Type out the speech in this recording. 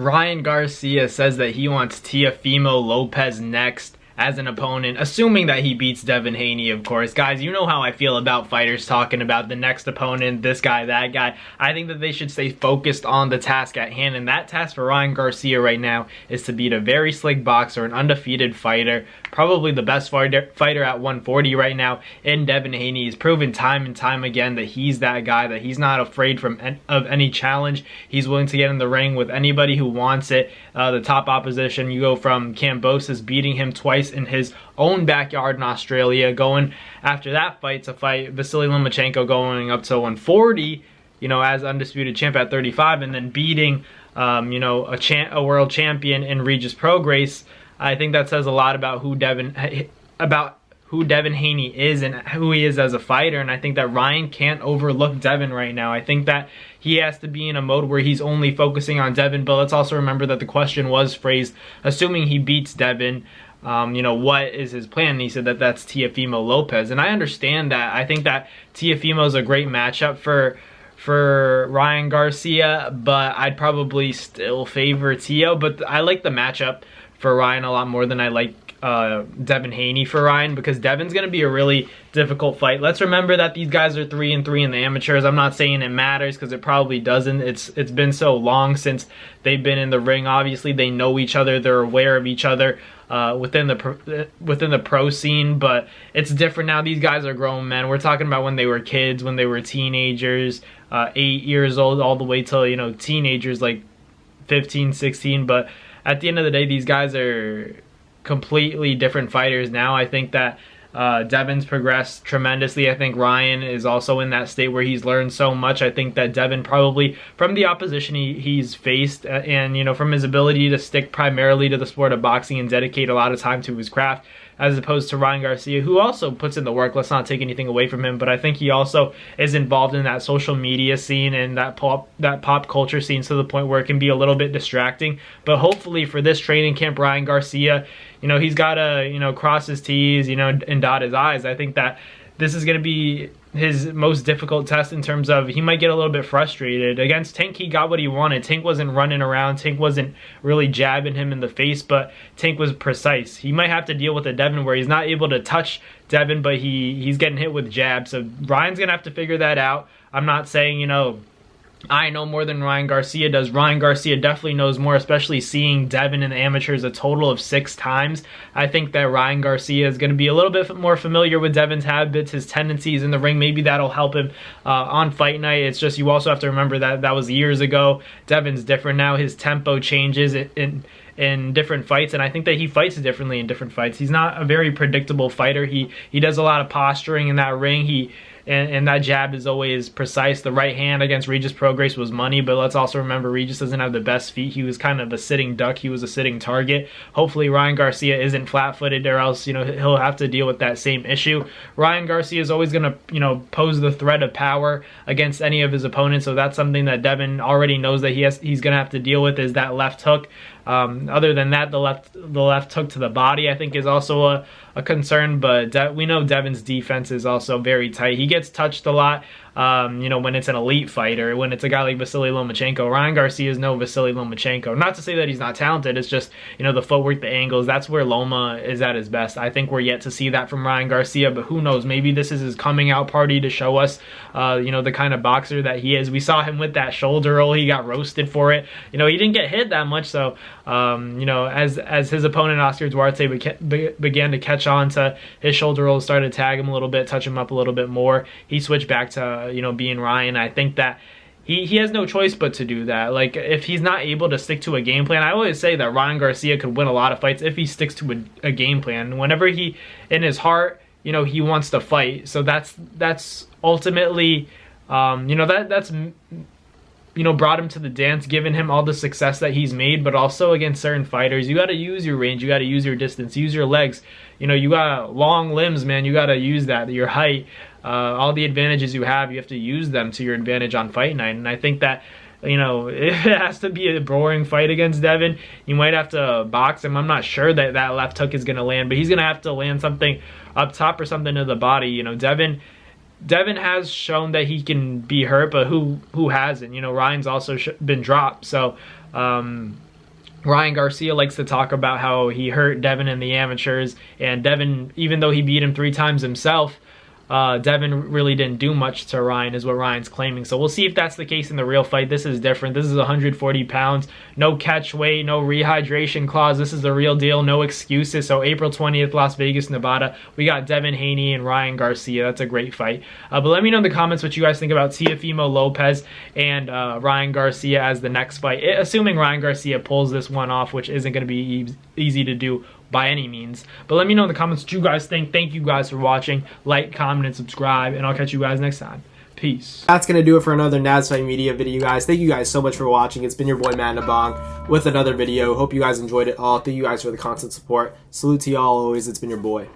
Ryan Garcia says that he wants Teofimo Lopez next as an opponent, assuming that he beats Devin Haney, of course. Guys, you know how I feel about fighters talking about the next opponent, this guy, that guy. I think that they should stay focused on the task at hand, and that task for Ryan Garcia right now is to beat a very slick boxer, an undefeated fighter, probably the best fighter at 140 right now in Devin Haney. He's proven time and time again that he's that guy, that he's not afraid of any challenge. He's willing to get in the ring with anybody who wants it. The top opposition, you go from Kambosos beating him twice in his own backyard in Australia, going after that fight to fight Vasily Lomachenko going up to 140, you know, as undisputed champ at 35, and then beating, you know, a world champion in Regis Prograis. I think that says a lot about who Devin Haney is and who he is as a fighter, and I think that Ryan can't overlook Devin right now. I think that he has to be in a mode where he's only focusing on Devin, but let's also remember that the question was phrased, assuming he beats Devin, you know, what is his plan? And he said that that's Teofimo Lopez, and I understand that. I think that Teofimo is a great matchup for Ryan Garcia, but I'd probably still favor Teo, but I like the matchup for Ryan a lot more than I like Devin Haney for Ryan, because Devin's going to be a really difficult fight. Let's remember that these guys are 3-3 in the amateurs. I'm not saying it matters, because it probably doesn't. It's been so long since they've been in the ring. Obviously, they know each other. They're aware of each other within the pro scene, but it's different now. These guys are grown men. We're talking about when they were kids, when they were teenagers, 8 years old, all the way till, you know, teenagers like 15, 16. But at the end of the day, these guys are completely different fighters now. I think that Devin's progressed tremendously. I think Ryan is also in that state where he's learned so much. I think that Devin, probably from the opposition he's faced, and you know, from his ability to stick primarily to the sport of boxing and dedicate a lot of time to his craft, as opposed to Ryan Garcia, who also puts in the work. Let's not take anything away from him, but I think he also is involved in that social media scene and that pop culture scene to the point where it can be a little bit distracting. But hopefully for this training camp, Ryan Garcia, you know, he's got to, you know, cross his T's, you know, and dot his I's. I think that this is going to be his most difficult test in terms of he might get a little bit frustrated. Against Tank, he got what he wanted. Tank wasn't running around. Tank wasn't really jabbing him in the face, but Tank was precise. He might have to deal with a Devin where he's not able to touch Devin, but he's getting hit with jabs. So Ryan's going to have to figure that out. I'm not saying, you know, I know more than Ryan Garcia does. Ryan Garcia definitely knows more, especially seeing Devin in the amateurs a total of 6 times. I think that Ryan Garcia is going to be a little bit more familiar with Devin's habits, his tendencies in the ring. Maybe that'll help him on fight night. It's just, you also have to remember that that was years ago. Devin's different now. His tempo changes in different fights, and I think that he fights differently in different fights. He's not a very predictable fighter. He does a lot of posturing in that ring. And that jab is always precise. The right hand against Regis Prograis was money, but let's also remember Regis doesn't have the best feet. He was kind of a sitting duck. He was a sitting target. Hopefully Ryan Garcia isn't flat-footed, or else, you know, he'll have to deal with that same issue. Ryan Garcia is always going to, you know, pose the threat of power against any of his opponents, so that's something that Devin already knows that he's going to have to deal with, is that left hook. Other than that, the left hook to the body, I think, is also a concern, but we know Devin's defense is also very tight. He gets touched a lot, you know, when it's an elite fighter, when it's a guy like Vasily Lomachenko. Ryan Garcia is no Vasily Lomachenko. Not to say that he's not talented, it's just, you know, the footwork, the angles, that's where Loma is at his best. I think we're yet to see that from Ryan Garcia, but who knows, maybe this is his coming out party to show us, you know, the kind of boxer that he is. We saw him with that shoulder roll. He got roasted for it. You know, he didn't get hit that much, so, you know, as his opponent Oscar Duarte began to catch on to his shoulder roll, started to tag him a little bit, touch him up a little bit more, he switched back to, you know, being Ryan. I think that he has no choice but to do that. Like, if he's not able to stick to a game plan, I always say that Ryan Garcia could win a lot of fights if he sticks to a game plan. Whenever he, in his heart, you know, he wants to fight. So that's ultimately, you know, that's, you know, brought him to the dance, given him all the success that he's made. But also against certain fighters, you got to use your range, you got to use your distance, use your legs. You know, you got long limbs, man. You got to use that, your height, all the advantages you have to use them to your advantage on fight night. And I think that, you know, it has to be a boring fight against Devin. You might have to box him. I'm not sure that that left hook is going to land, but he's going to have to land something up top or something to the body. You know, Devin has shown that he can be hurt, but who hasn't? You know, Ryan's also been dropped. So, Ryan Garcia likes to talk about how he hurt Devin in the amateurs, and Devin, even though he beat him 3 times himself, Devin really didn't do much to Ryan, is what Ryan's claiming. So we'll see if that's the case in the real fight. This is different. This is 140 pounds. No catch weight, no rehydration clause. This is the real deal. No excuses. So April 20th, Las Vegas, Nevada. We got Devin Haney and Ryan Garcia. That's a great fight. But let me know in the comments what you guys think about Teofimo Lopez and Ryan Garcia as the next fight. Assuming Ryan Garcia pulls this one off, which isn't going to be easy to do by any means. But let me know in the comments what you guys think. Thank you guys for watching. Like, comment, and subscribe, and I'll catch you guys next time. Peace. That's going to do it for another NASFight Media video, guys. Thank you guys so much for watching. It's been your boy, Matt Nabong, with another video. Hope you guys enjoyed it all. Thank you guys for the constant support. Salute to y'all always. It's been your boy.